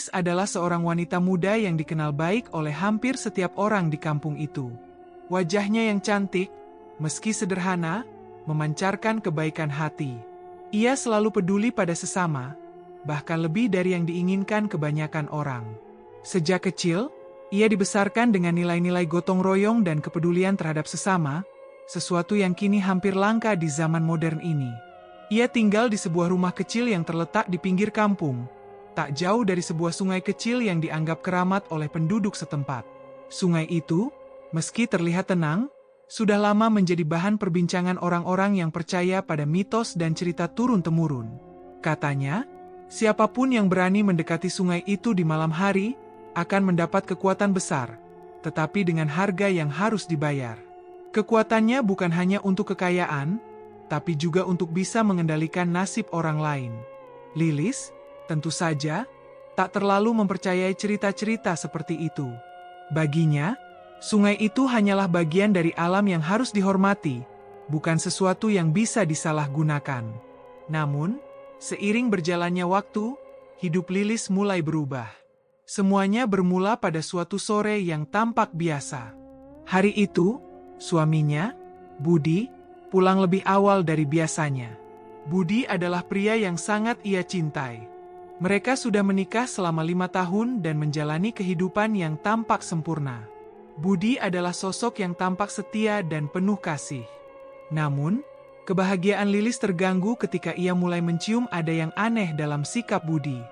Lilis adalah seorang wanita muda yang dikenal baik oleh hampir setiap orang di kampung itu. Wajahnya yang cantik, meski sederhana, memancarkan kebaikan hati. Ia selalu peduli pada sesama, bahkan lebih dari yang diinginkan kebanyakan orang. Sejak kecil, ia dibesarkan dengan nilai-nilai gotong royong dan kepedulian terhadap sesama, sesuatu yang kini hampir langka di zaman modern ini. Ia tinggal di sebuah rumah kecil yang terletak di pinggir kampung, tak jauh dari sebuah sungai kecil yang dianggap keramat oleh penduduk setempat. Sungai itu, meski terlihat tenang, sudah lama menjadi bahan perbincangan orang-orang yang percaya pada mitos dan cerita turun-temurun. Katanya, siapapun yang berani mendekati sungai itu di malam hari, akan mendapat kekuatan besar, tetapi dengan harga yang harus dibayar. Kekuatannya bukan hanya untuk kekayaan, tapi juga untuk bisa mengendalikan nasib orang lain. Lilis, tentu saja, tak terlalu mempercayai cerita-cerita seperti itu. Baginya, sungai itu hanyalah bagian dari alam yang harus dihormati, bukan sesuatu yang bisa disalahgunakan. Namun, seiring berjalannya waktu, hidup Lilis mulai berubah. Semuanya bermula pada suatu sore yang tampak biasa. Hari itu, suaminya, Budi, pulang lebih awal dari biasanya. Budi adalah pria yang sangat ia cintai. Mereka sudah menikah selama 5 tahun dan menjalani kehidupan yang tampak sempurna. Budi adalah sosok yang tampak setia dan penuh kasih. Namun, kebahagiaan Lilis terganggu ketika ia mulai mencium ada yang aneh dalam sikap Budi.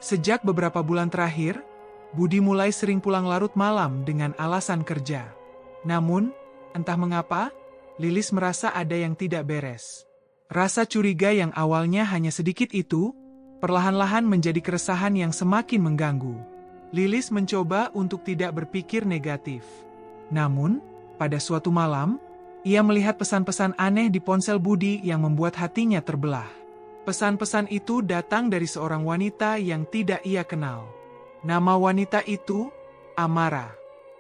Sejak beberapa bulan terakhir, Budi mulai sering pulang larut malam dengan alasan kerja. Namun, entah mengapa, Lilis merasa ada yang tidak beres. Rasa curiga yang awalnya hanya sedikit itu, perlahan-lahan menjadi keresahan yang semakin mengganggu. Lilis mencoba untuk tidak berpikir negatif. Namun, pada suatu malam, ia melihat pesan-pesan aneh di ponsel Budi yang membuat hatinya terbelah. Pesan-pesan itu datang dari seorang wanita yang tidak ia kenal. Nama wanita itu, Amara.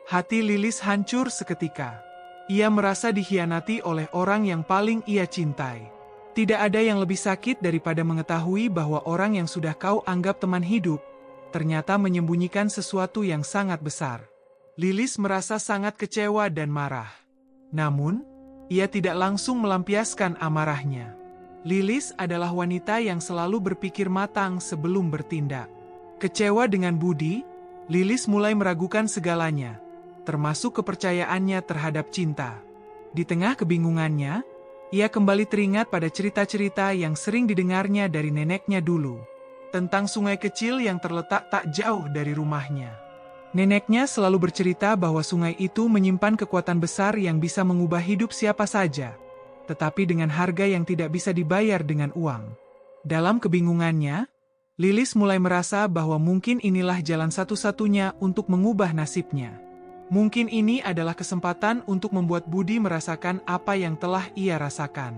Hati Lilis hancur seketika. Ia merasa dikhianati oleh orang yang paling ia cintai. Tidak ada yang lebih sakit daripada mengetahui bahwa orang yang sudah kau anggap teman hidup, ternyata menyembunyikan sesuatu yang sangat besar. Lilis merasa sangat kecewa dan marah. Namun, ia tidak langsung melampiaskan amarahnya. Lilis adalah wanita yang selalu berpikir matang sebelum bertindak. Kecewa dengan Budi, Lilis mulai meragukan segalanya, termasuk kepercayaannya terhadap cinta. Di tengah kebingungannya, ia kembali teringat pada cerita-cerita yang sering didengarnya dari neneknya dulu, tentang sungai kecil yang terletak tak jauh dari rumahnya. Neneknya selalu bercerita bahwa sungai itu menyimpan kekuatan besar yang bisa mengubah hidup siapa saja, tetapi dengan harga yang tidak bisa dibayar dengan uang. Dalam kebingungannya, Lilis mulai merasa bahwa mungkin inilah jalan satu-satunya untuk mengubah nasibnya. Mungkin ini adalah kesempatan untuk membuat Budi merasakan apa yang telah ia rasakan.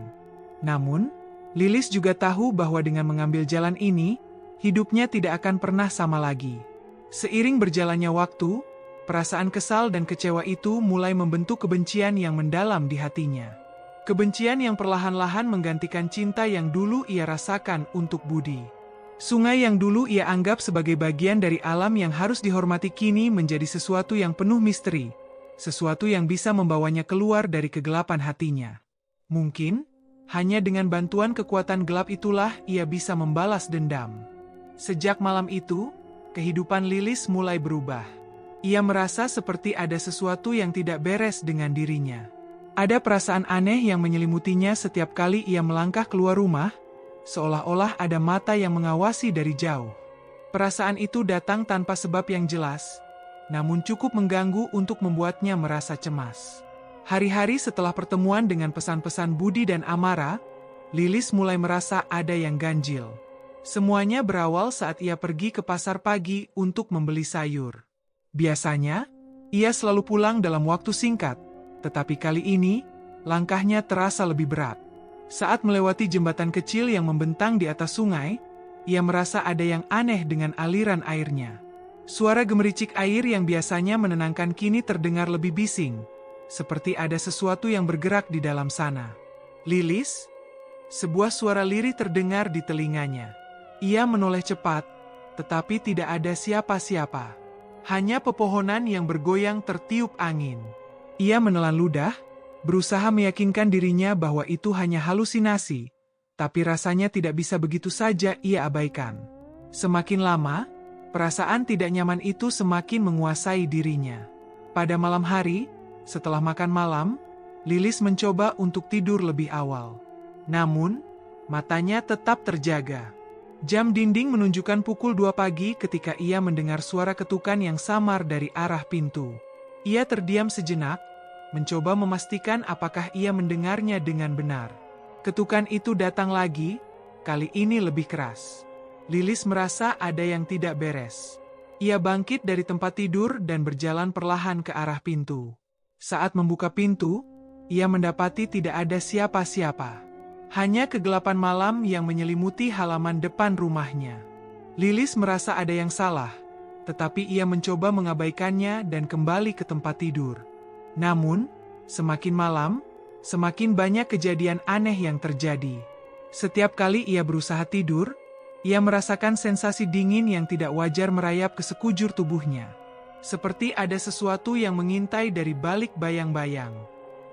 Namun, Lilis juga tahu bahwa dengan mengambil jalan ini, hidupnya tidak akan pernah sama lagi. Seiring berjalannya waktu, perasaan kesal dan kecewa itu mulai membentuk kebencian yang mendalam di hatinya. Kebencian yang perlahan-lahan menggantikan cinta yang dulu ia rasakan untuk Budi. Sungai yang dulu ia anggap sebagai bagian dari alam yang harus dihormati kini menjadi sesuatu yang penuh misteri, sesuatu yang bisa membawanya keluar dari kegelapan hatinya. Mungkin, hanya dengan bantuan kekuatan gelap itulah ia bisa membalas dendam. Sejak malam itu, kehidupan Lilis mulai berubah. Ia merasa seperti ada sesuatu yang tidak beres dengan dirinya. Ada perasaan aneh yang menyelimutinya setiap kali ia melangkah keluar rumah, seolah-olah ada mata yang mengawasi dari jauh. Perasaan itu datang tanpa sebab yang jelas, namun cukup mengganggu untuk membuatnya merasa cemas. Hari-hari setelah pertemuan dengan pesan-pesan Budi dan Amara, Lilis mulai merasa ada yang ganjil. Semuanya berawal saat ia pergi ke pasar pagi untuk membeli sayur. Biasanya, ia selalu pulang dalam waktu singkat, tetapi kali ini, langkahnya terasa lebih berat. Saat melewati jembatan kecil yang membentang di atas sungai, ia merasa ada yang aneh dengan aliran airnya. Suara gemericik air yang biasanya menenangkan kini terdengar lebih bising, seperti ada sesuatu yang bergerak di dalam sana. Lilis, sebuah suara lirih terdengar di telinganya. Ia menoleh cepat, tetapi tidak ada siapa-siapa. Hanya pepohonan yang bergoyang tertiup angin. Ia menelan ludah, berusaha meyakinkan dirinya bahwa itu hanya halusinasi, tapi rasanya tidak bisa begitu saja ia abaikan. Semakin lama, perasaan tidak nyaman itu semakin menguasai dirinya. Pada malam hari, setelah makan malam, Lilis mencoba untuk tidur lebih awal. Namun, matanya tetap terjaga. Jam dinding menunjukkan pukul 2 pagi ketika ia mendengar suara ketukan yang samar dari arah pintu. Ia terdiam sejenak, mencoba memastikan apakah ia mendengarnya dengan benar. Ketukan itu datang lagi, kali ini lebih keras. Lilis merasa ada yang tidak beres. Ia bangkit dari tempat tidur dan berjalan perlahan ke arah pintu. Saat membuka pintu, ia mendapati tidak ada siapa-siapa. Hanya kegelapan malam yang menyelimuti halaman depan rumahnya. Lilis merasa ada yang salah, tetapi ia mencoba mengabaikannya dan kembali ke tempat tidur. Namun, semakin malam, semakin banyak kejadian aneh yang terjadi. Setiap kali ia berusaha tidur, ia merasakan sensasi dingin yang tidak wajar merayap ke sekujur tubuhnya. Seperti ada sesuatu yang mengintai dari balik bayang-bayang.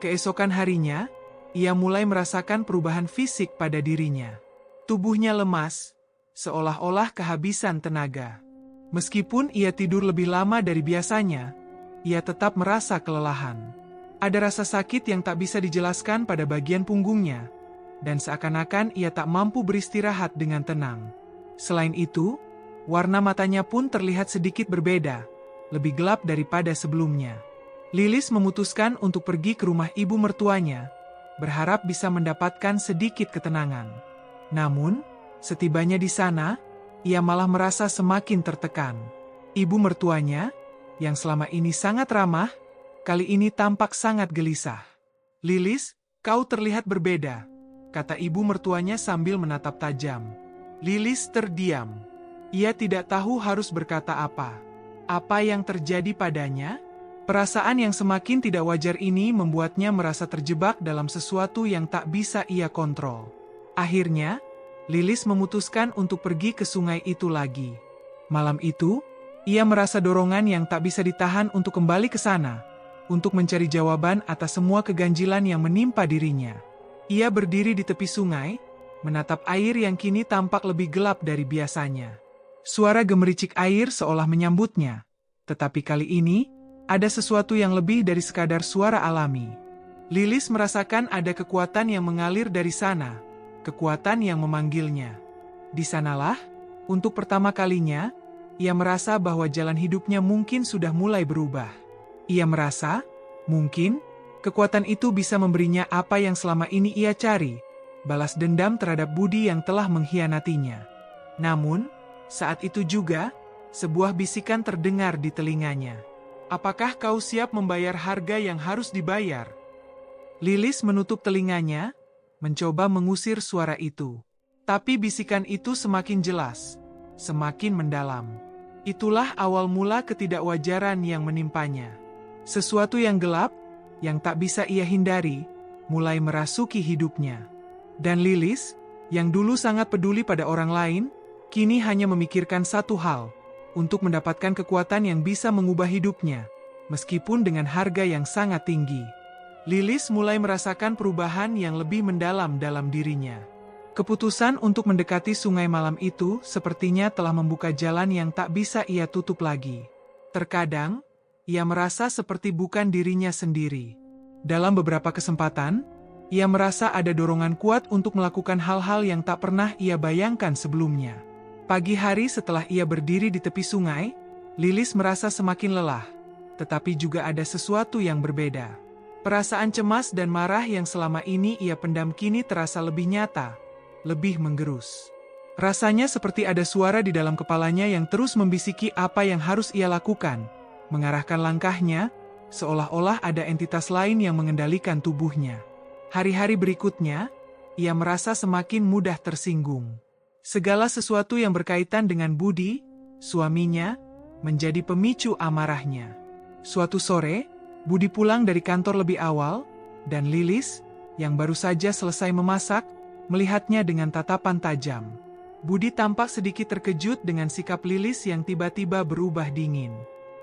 Keesokan harinya, ia mulai merasakan perubahan fisik pada dirinya. Tubuhnya lemas, seolah-olah kehabisan tenaga. Meskipun ia tidur lebih lama dari biasanya, ia tetap merasa kelelahan. Ada rasa sakit yang tak bisa dijelaskan pada bagian punggungnya, dan seakan-akan ia tak mampu beristirahat dengan tenang. Selain itu, warna matanya pun terlihat sedikit berbeda, lebih gelap daripada sebelumnya. Lilis memutuskan untuk pergi ke rumah ibu mertuanya, berharap bisa mendapatkan sedikit ketenangan. Namun, setibanya di sana, ia malah merasa semakin tertekan. Ibu mertuanya, yang selama ini sangat ramah, kali ini tampak sangat gelisah. "Lilis, kau terlihat berbeda," kata ibu mertuanya sambil menatap tajam. Lilis terdiam. Ia tidak tahu harus berkata apa. Apa yang terjadi padanya? Perasaan yang semakin tidak wajar ini membuatnya merasa terjebak dalam sesuatu yang tak bisa ia kontrol. Akhirnya, Lilis memutuskan untuk pergi ke sungai itu lagi. Malam itu, ia merasa dorongan yang tak bisa ditahan untuk kembali ke sana, untuk mencari jawaban atas semua keganjilan yang menimpa dirinya. Ia berdiri di tepi sungai, menatap air yang kini tampak lebih gelap dari biasanya. Suara gemericik air seolah menyambutnya, tetapi kali ini, ada sesuatu yang lebih dari sekadar suara alami. Lilis merasakan ada kekuatan yang mengalir dari sana, kekuatan yang memanggilnya. Di sanalah, untuk pertama kalinya, ia merasa bahwa jalan hidupnya mungkin sudah mulai berubah. Ia merasa, mungkin, kekuatan itu bisa memberinya apa yang selama ini ia cari, balas dendam terhadap Budi yang telah mengkhianatinya. Namun, saat itu juga, sebuah bisikan terdengar di telinganya. "Apakah kau siap membayar harga yang harus dibayar?" Lilis menutup telinganya, mencoba mengusir suara itu. Tapi bisikan itu semakin jelas, semakin mendalam. Itulah awal mula ketidakwajaran yang menimpanya. Sesuatu yang gelap, yang tak bisa ia hindari, mulai merasuki hidupnya. Dan Lilis, yang dulu sangat peduli pada orang lain, kini hanya memikirkan satu hal, untuk mendapatkan kekuatan yang bisa mengubah hidupnya, meskipun dengan harga yang sangat tinggi. Lilis mulai merasakan perubahan yang lebih mendalam dalam dirinya. Keputusan untuk mendekati sungai malam itu sepertinya telah membuka jalan yang tak bisa ia tutup lagi. Terkadang, ia merasa seperti bukan dirinya sendiri. Dalam beberapa kesempatan, ia merasa ada dorongan kuat untuk melakukan hal-hal yang tak pernah ia bayangkan sebelumnya. Pagi hari setelah ia berdiri di tepi sungai, Lilis merasa semakin lelah, tetapi juga ada sesuatu yang berbeda. Perasaan cemas dan marah yang selama ini ia pendam kini terasa lebih nyata, lebih menggerus. Rasanya seperti ada suara di dalam kepalanya yang terus membisiki apa yang harus ia lakukan, mengarahkan langkahnya, seolah-olah ada entitas lain yang mengendalikan tubuhnya. Hari-hari berikutnya, ia merasa semakin mudah tersinggung. Segala sesuatu yang berkaitan dengan Budi, suaminya, menjadi pemicu amarahnya. Suatu sore, Budi pulang dari kantor lebih awal, dan Lilis, yang baru saja selesai memasak, melihatnya dengan tatapan tajam. Budi tampak sedikit terkejut dengan sikap Lilis yang tiba-tiba berubah dingin.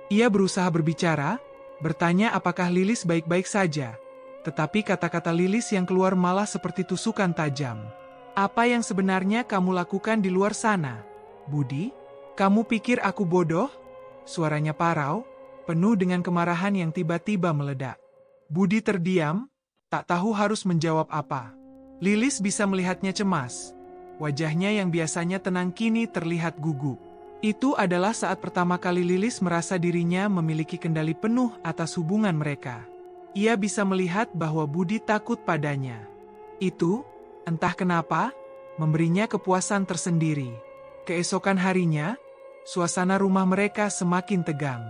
Ia berusaha berbicara, bertanya apakah Lilis baik-baik saja. Tetapi kata-kata Lilis yang keluar malah seperti tusukan tajam. Apa yang sebenarnya kamu lakukan di luar sana? Budi, kamu pikir aku bodoh? Suaranya parau, penuh dengan kemarahan yang tiba-tiba meledak. Budi terdiam, tak tahu harus menjawab apa. Lilis bisa melihatnya cemas. Wajahnya yang biasanya tenang kini terlihat gugup. Itu adalah saat pertama kali Lilis merasa dirinya memiliki kendali penuh atas hubungan mereka. Ia bisa melihat bahwa Budi takut padanya. Itu, entah kenapa, memberinya kepuasan tersendiri. Keesokan harinya, suasana rumah mereka semakin tegang.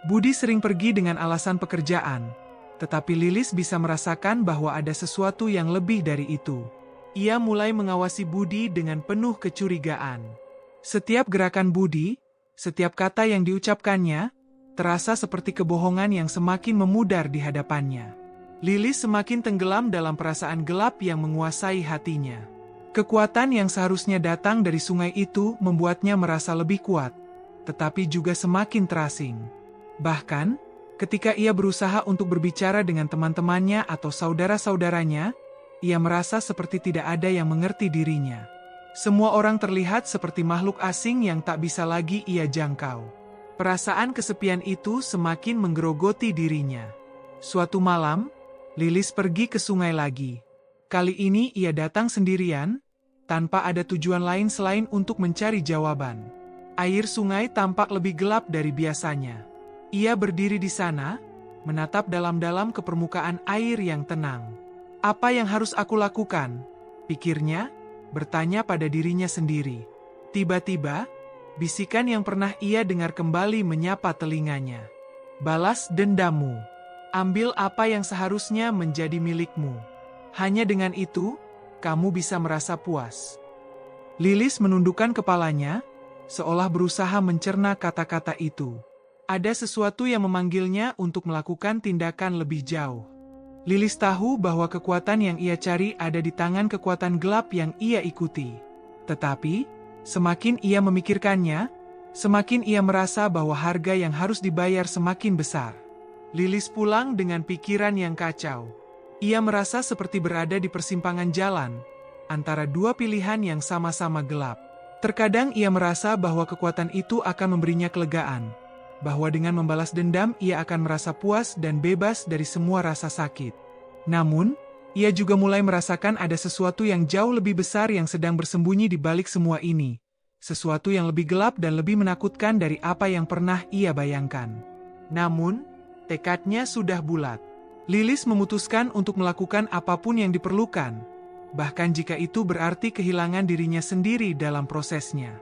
Budi sering pergi dengan alasan pekerjaan, tetapi Lilis bisa merasakan bahwa ada sesuatu yang lebih dari itu. Ia mulai mengawasi Budi dengan penuh kecurigaan. Setiap gerakan Budi, setiap kata yang diucapkannya, terasa seperti kebohongan yang semakin memudar di hadapannya. Lilis semakin tenggelam dalam perasaan gelap yang menguasai hatinya. Kekuatan yang seharusnya datang dari sungai itu membuatnya merasa lebih kuat, tetapi juga semakin terasing. Bahkan, ketika ia berusaha untuk berbicara dengan teman-temannya atau saudara-saudaranya, ia merasa seperti tidak ada yang mengerti dirinya. Semua orang terlihat seperti makhluk asing yang tak bisa lagi ia jangkau. Perasaan kesepian itu semakin menggerogoti dirinya. Suatu malam, Lilis pergi ke sungai lagi. Kali ini ia datang sendirian, tanpa ada tujuan lain selain untuk mencari jawaban. Air sungai tampak lebih gelap dari biasanya. Ia berdiri di sana, menatap dalam-dalam ke permukaan air yang tenang. Apa yang harus aku lakukan? Pikirnya, bertanya pada dirinya sendiri. Tiba-tiba, bisikan yang pernah ia dengar kembali menyapa telinganya. Balas dendammu. Ambil apa yang seharusnya menjadi milikmu. Hanya dengan itu, kamu bisa merasa puas. Lilis menundukkan kepalanya, seolah berusaha mencerna kata-kata itu. Ada sesuatu yang memanggilnya untuk melakukan tindakan lebih jauh. Lilis tahu bahwa kekuatan yang ia cari ada di tangan kekuatan gelap yang ia ikuti. Tetapi, semakin ia memikirkannya, semakin ia merasa bahwa harga yang harus dibayar semakin besar. Lilis pulang dengan pikiran yang kacau. Ia merasa seperti berada di persimpangan jalan, antara dua pilihan yang sama-sama gelap. Terkadang ia merasa bahwa kekuatan itu akan memberinya kelegaan, bahwa dengan membalas dendam ia akan merasa puas dan bebas dari semua rasa sakit. Namun, ia juga mulai merasakan ada sesuatu yang jauh lebih besar yang sedang bersembunyi di balik semua ini. Sesuatu yang lebih gelap dan lebih menakutkan dari apa yang pernah ia bayangkan. Namun, tekadnya sudah bulat. Lilis memutuskan untuk melakukan apapun yang diperlukan, bahkan jika itu berarti kehilangan dirinya sendiri dalam prosesnya.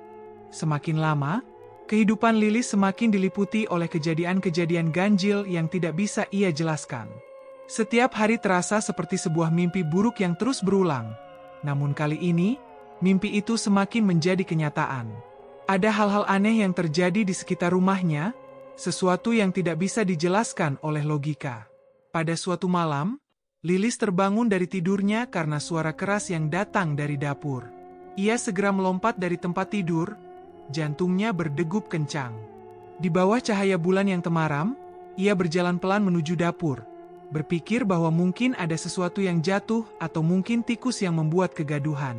Semakin lama, kehidupan Lilis semakin diliputi oleh kejadian-kejadian ganjil yang tidak bisa ia jelaskan. Setiap hari terasa seperti sebuah mimpi buruk yang terus berulang. Namun kali ini, mimpi itu semakin menjadi kenyataan. Ada hal-hal aneh yang terjadi di sekitar rumahnya, sesuatu yang tidak bisa dijelaskan oleh logika. Pada suatu malam, Lilis terbangun dari tidurnya karena suara keras yang datang dari dapur. Ia segera melompat dari tempat tidur. Jantungnya berdegup kencang. Di bawah cahaya bulan yang temaram, ia berjalan pelan menuju dapur, berpikir bahwa mungkin ada sesuatu yang jatuh atau mungkin tikus yang membuat kegaduhan.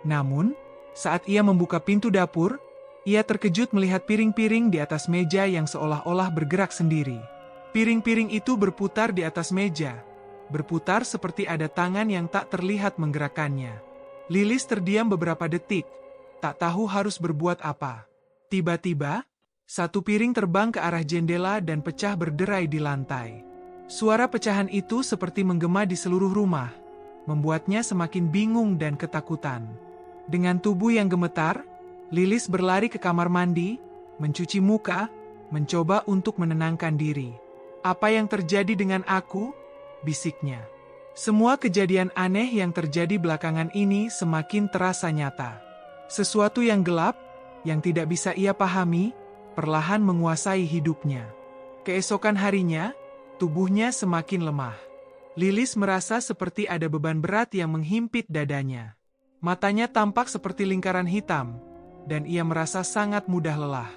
Namun, saat ia membuka pintu dapur, ia terkejut melihat piring-piring di atas meja yang seolah-olah bergerak sendiri. Piring-piring itu berputar di atas meja, berputar seperti ada tangan yang tak terlihat menggerakkannya. Lilis terdiam beberapa detik, tak tahu harus berbuat apa. Tiba-tiba, satu piring terbang ke arah jendela dan pecah berderai di lantai. Suara pecahan itu seperti menggema di seluruh rumah, membuatnya semakin bingung dan ketakutan. Dengan tubuh yang gemetar, Lilis berlari ke kamar mandi, mencuci muka, mencoba untuk menenangkan diri. Apa yang terjadi dengan aku? Bisiknya. Semua kejadian aneh yang terjadi belakangan ini semakin terasa nyata. Sesuatu yang gelap, yang tidak bisa ia pahami, perlahan menguasai hidupnya. Keesokan harinya, tubuhnya semakin lemah. Lilis merasa seperti ada beban berat yang menghimpit dadanya. Matanya tampak seperti lingkaran hitam, dan ia merasa sangat mudah lelah.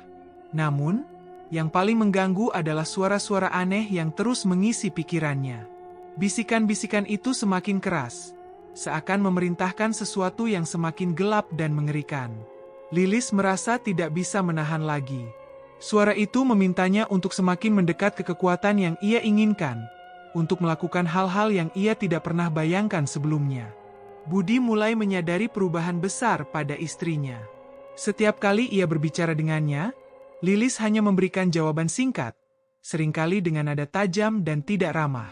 Namun, yang paling mengganggu adalah suara-suara aneh yang terus mengisi pikirannya. Bisikan-bisikan itu semakin keras, seakan memerintahkan sesuatu yang semakin gelap dan mengerikan. Lilis merasa tidak bisa menahan lagi. Suara itu memintanya untuk semakin mendekat ke kekuatan yang ia inginkan, untuk melakukan hal-hal yang ia tidak pernah bayangkan sebelumnya. Budi mulai menyadari perubahan besar pada istrinya. Setiap kali ia berbicara dengannya, Lilis hanya memberikan jawaban singkat, seringkali dengan nada tajam dan tidak ramah.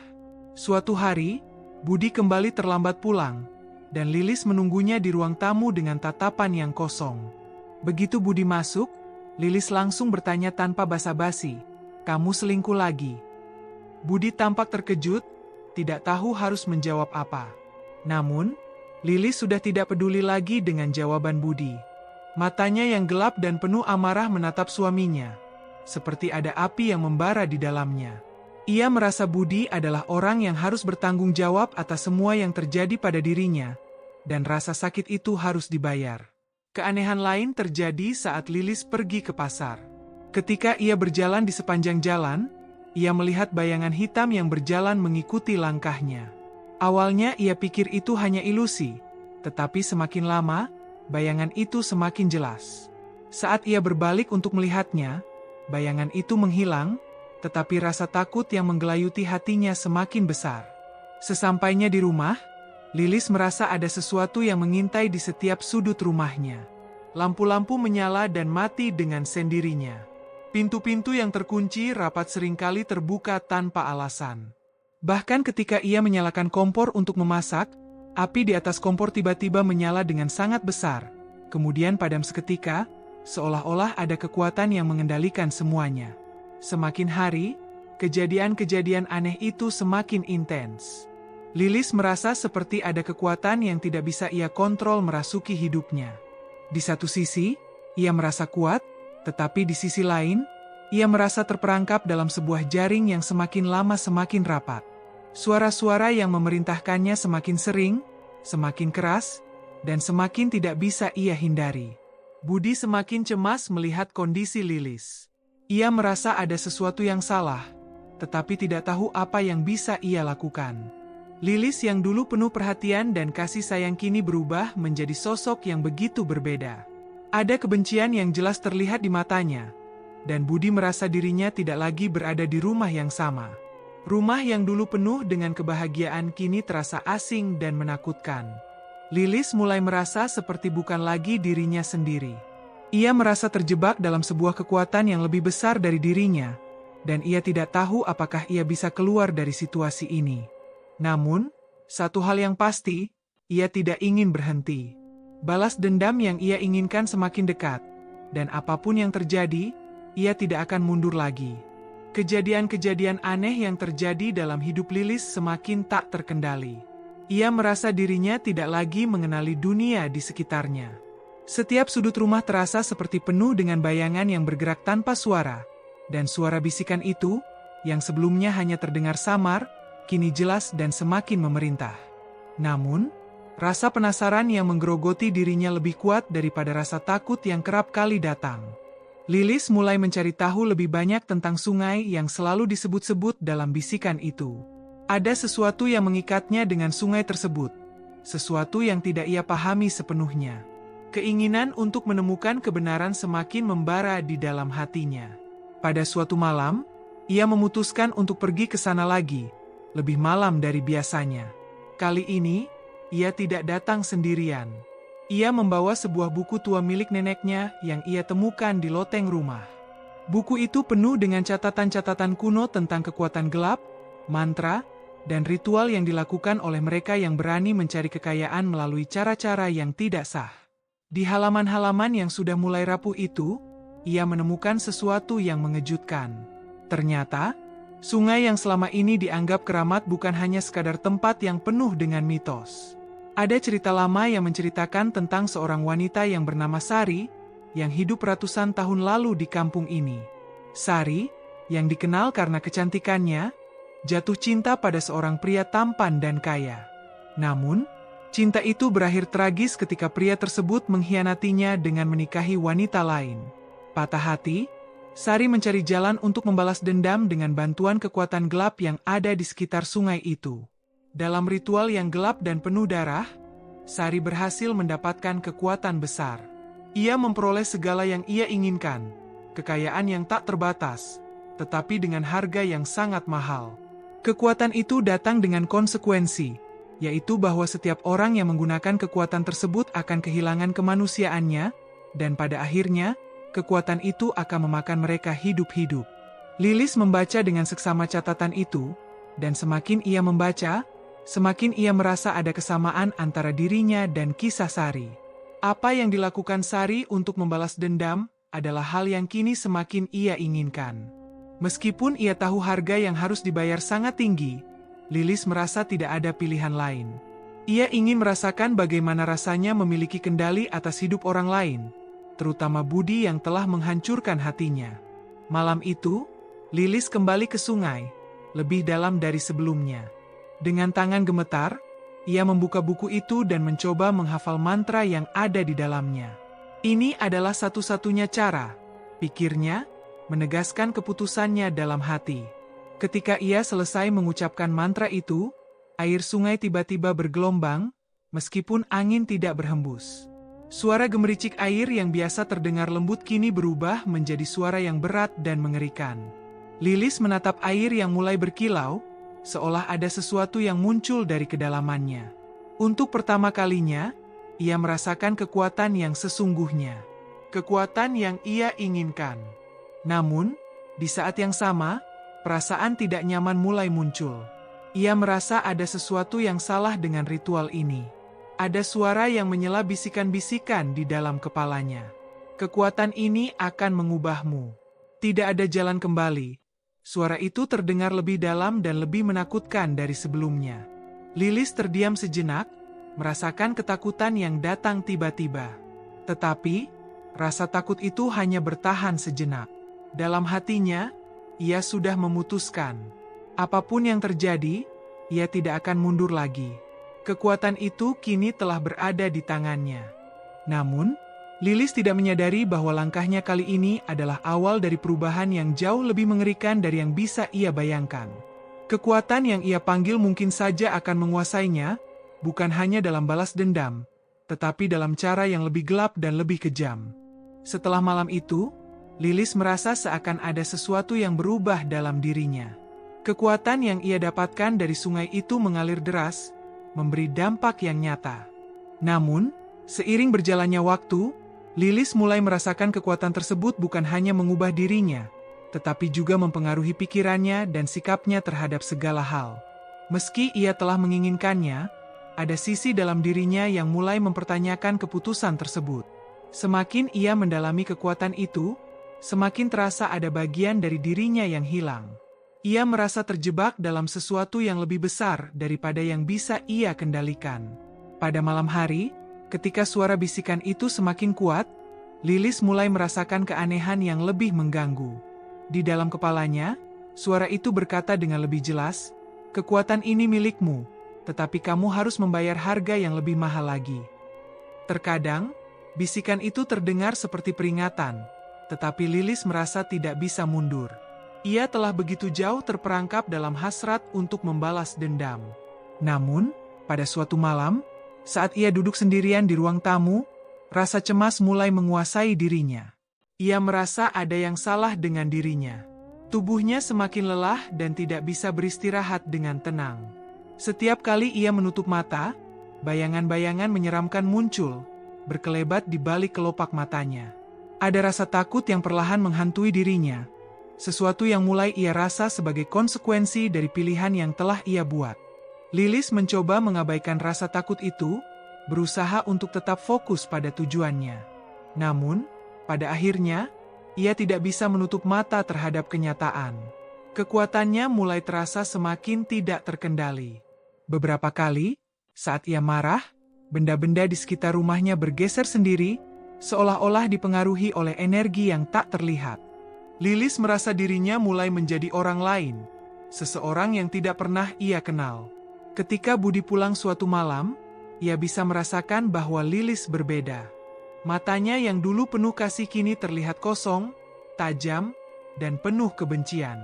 Suatu hari, Budi kembali terlambat pulang, dan Lilis menunggunya di ruang tamu dengan tatapan yang kosong. Begitu Budi masuk, Lilis langsung bertanya tanpa basa-basi, "Kamu selingkuh lagi?" Budi tampak terkejut, tidak tahu harus menjawab apa. Namun, Lilis sudah tidak peduli lagi dengan jawaban Budi. Matanya yang gelap dan penuh amarah menatap suaminya, seperti ada api yang membara di dalamnya. Ia merasa Budi adalah orang yang harus bertanggung jawab atas semua yang terjadi pada dirinya, dan rasa sakit itu harus dibayar. Keanehan lain terjadi saat Lilis pergi ke pasar. Ketika ia berjalan di sepanjang jalan, ia melihat bayangan hitam yang berjalan mengikuti langkahnya. Awalnya ia pikir itu hanya ilusi, tetapi semakin lama, bayangan itu semakin jelas. Saat ia berbalik untuk melihatnya, bayangan itu menghilang, tetapi rasa takut yang menggelayuti hatinya semakin besar. Sesampainya di rumah, Lilis merasa ada sesuatu yang mengintai di setiap sudut rumahnya. Lampu-lampu menyala dan mati dengan sendirinya. Pintu-pintu yang terkunci rapat seringkali terbuka tanpa alasan. Bahkan ketika ia menyalakan kompor untuk memasak, api di atas kompor tiba-tiba menyala dengan sangat besar, kemudian padam seketika, seolah-olah ada kekuatan yang mengendalikan semuanya. Semakin hari, kejadian-kejadian aneh itu semakin intens. Lilis merasa seperti ada kekuatan yang tidak bisa ia kontrol merasuki hidupnya. Di satu sisi, ia merasa kuat, tetapi di sisi lain, ia merasa terperangkap dalam sebuah jaring yang semakin lama semakin rapat. Suara-suara yang memerintahkannya semakin sering, semakin keras, dan semakin tidak bisa ia hindari. Budi semakin cemas melihat kondisi Lilis. Ia merasa ada sesuatu yang salah, tetapi tidak tahu apa yang bisa ia lakukan. Lilis yang dulu penuh perhatian dan kasih sayang kini berubah menjadi sosok yang begitu berbeda. Ada kebencian yang jelas terlihat di matanya, dan Budi merasa dirinya tidak lagi berada di rumah yang sama. Rumah yang dulu penuh dengan kebahagiaan kini terasa asing dan menakutkan. Lilis mulai merasa seperti bukan lagi dirinya sendiri. Ia merasa terjebak dalam sebuah kekuatan yang lebih besar dari dirinya, dan ia tidak tahu apakah ia bisa keluar dari situasi ini. Namun, satu hal yang pasti, ia tidak ingin berhenti. Balas dendam yang ia inginkan semakin dekat, dan apapun yang terjadi, ia tidak akan mundur lagi. Kejadian-kejadian aneh yang terjadi dalam hidup Lilis semakin tak terkendali. Ia merasa dirinya tidak lagi mengenali dunia di sekitarnya. Setiap sudut rumah terasa seperti penuh dengan bayangan yang bergerak tanpa suara, dan suara bisikan itu, yang sebelumnya hanya terdengar samar, kini jelas dan semakin memerintah. Namun, rasa penasaran yang menggerogoti dirinya lebih kuat daripada rasa takut yang kerap kali datang. Lilis mulai mencari tahu lebih banyak tentang sungai yang selalu disebut-sebut dalam bisikan itu. Ada sesuatu yang mengikatnya dengan sungai tersebut, sesuatu yang tidak ia pahami sepenuhnya. Keinginan untuk menemukan kebenaran semakin membara di dalam hatinya. Pada suatu malam, ia memutuskan untuk pergi ke sana lagi, lebih malam dari biasanya. Kali ini, ia tidak datang sendirian. Ia membawa sebuah buku tua milik neneknya yang ia temukan di loteng rumah. Buku itu penuh dengan catatan-catatan kuno tentang kekuatan gelap, mantra, dan ritual yang dilakukan oleh mereka yang berani mencari kekayaan melalui cara-cara yang tidak sah. Di halaman-halaman yang sudah mulai rapuh itu, ia menemukan sesuatu yang mengejutkan. Ternyata, sungai yang selama ini dianggap keramat bukan hanya sekadar tempat yang penuh dengan mitos. Ada cerita lama yang menceritakan tentang seorang wanita yang bernama Sari, yang hidup ratusan tahun lalu di kampung ini. Sari, yang dikenal karena kecantikannya, jatuh cinta pada seorang pria tampan dan kaya. Namun, Cinta itu berakhir tragis ketika pria tersebut mengkhianatinya dengan menikahi wanita lain. Patah hati, Sari mencari jalan untuk membalas dendam dengan bantuan kekuatan gelap yang ada di sekitar sungai itu. Dalam ritual yang gelap dan penuh darah, Sari berhasil mendapatkan kekuatan besar. Ia memperoleh segala yang ia inginkan, kekayaan yang tak terbatas, tetapi dengan harga yang sangat mahal. Kekuatan itu datang dengan konsekuensi, yaitu bahwa setiap orang yang menggunakan kekuatan tersebut akan kehilangan kemanusiaannya, dan pada akhirnya, kekuatan itu akan memakan mereka hidup-hidup. Lilis membaca dengan seksama catatan itu, dan semakin ia membaca, semakin ia merasa ada kesamaan antara dirinya dan kisah Sari. Apa yang dilakukan Sari untuk membalas dendam adalah hal yang kini semakin ia inginkan. Meskipun ia tahu harga yang harus dibayar sangat tinggi, Lilis merasa tidak ada pilihan lain. Ia ingin merasakan bagaimana rasanya memiliki kendali atas hidup orang lain, terutama Budi yang telah menghancurkan hatinya. Malam itu, Lilis kembali ke sungai, lebih dalam dari sebelumnya. Dengan tangan gemetar, ia membuka buku itu dan mencoba menghafal mantra yang ada di dalamnya. Ini adalah satu-satunya cara, pikirnya, menegaskan keputusannya dalam hati. Ketika ia selesai mengucapkan mantra itu, air sungai tiba-tiba bergelombang, meskipun angin tidak berhembus. Suara gemericik air yang biasa terdengar lembut kini berubah menjadi suara yang berat dan mengerikan. Lilis menatap air yang mulai berkilau, seolah ada sesuatu yang muncul dari kedalamannya. Untuk pertama kalinya, ia merasakan kekuatan yang sesungguhnya. Kekuatan yang ia inginkan. Namun, di saat yang sama, perasaan tidak nyaman mulai muncul. Ia merasa ada sesuatu yang salah dengan ritual ini. Ada suara yang menyela bisikan-bisikan di dalam kepalanya. Kekuatan ini akan mengubahmu. Tidak ada jalan kembali. Suara itu terdengar lebih dalam dan lebih menakutkan dari sebelumnya. Lilis terdiam sejenak, merasakan ketakutan yang datang tiba-tiba. Tetapi, rasa takut itu hanya bertahan sejenak. Dalam hatinya, ia sudah memutuskan. Apapun yang terjadi, ia tidak akan mundur lagi. Kekuatan itu kini telah berada di tangannya. Namun, Lilis tidak menyadari bahwa langkahnya kali ini adalah awal dari perubahan yang jauh lebih mengerikan dari yang bisa ia bayangkan. Kekuatan yang ia panggil mungkin saja akan menguasainya, bukan hanya dalam balas dendam, tetapi dalam cara yang lebih gelap dan lebih kejam. Setelah malam itu, Lilis merasa seakan ada sesuatu yang berubah dalam dirinya. Kekuatan yang ia dapatkan dari sungai itu mengalir deras, memberi dampak yang nyata. Namun, seiring berjalannya waktu, Lilis mulai merasakan kekuatan tersebut bukan hanya mengubah dirinya, tetapi juga mempengaruhi pikirannya dan sikapnya terhadap segala hal. Meski ia telah menginginkannya, ada sisi dalam dirinya yang mulai mempertanyakan keputusan tersebut. Semakin ia mendalami kekuatan itu, semakin terasa ada bagian dari dirinya yang hilang. Ia merasa terjebak dalam sesuatu yang lebih besar daripada yang bisa ia kendalikan. Pada malam hari, ketika suara bisikan itu semakin kuat, Lilis mulai merasakan keanehan yang lebih mengganggu. Di dalam kepalanya, suara itu berkata dengan lebih jelas, "Kekuatan ini milikmu, tetapi kamu harus membayar harga yang lebih mahal lagi." Terkadang, bisikan itu terdengar seperti peringatan, tetapi Lilis merasa tidak bisa mundur. Ia telah begitu jauh terperangkap dalam hasrat untuk membalas dendam. Namun, pada suatu malam, saat ia duduk sendirian di ruang tamu, rasa cemas mulai menguasai dirinya. Ia merasa ada yang salah dengan dirinya. Tubuhnya semakin lelah dan tidak bisa beristirahat dengan tenang. Setiap kali ia menutup mata, bayangan-bayangan menyeramkan muncul, berkelebat di balik kelopak matanya. Ada rasa takut yang perlahan menghantui dirinya, sesuatu yang mulai ia rasa sebagai konsekuensi dari pilihan yang telah ia buat. Lilis mencoba mengabaikan rasa takut itu, berusaha untuk tetap fokus pada tujuannya. Namun, pada akhirnya, ia tidak bisa menutup mata terhadap kenyataan. Kekuatannya mulai terasa semakin tidak terkendali. Beberapa kali, saat ia marah, benda-benda di sekitar rumahnya bergeser sendiri, seolah-olah dipengaruhi oleh energi yang tak terlihat. Lilis merasa dirinya mulai menjadi orang lain, seseorang yang tidak pernah ia kenal. Ketika Budi pulang suatu malam, ia bisa merasakan bahwa Lilis berbeda. Matanya yang dulu penuh kasih kini terlihat kosong, tajam, dan penuh kebencian.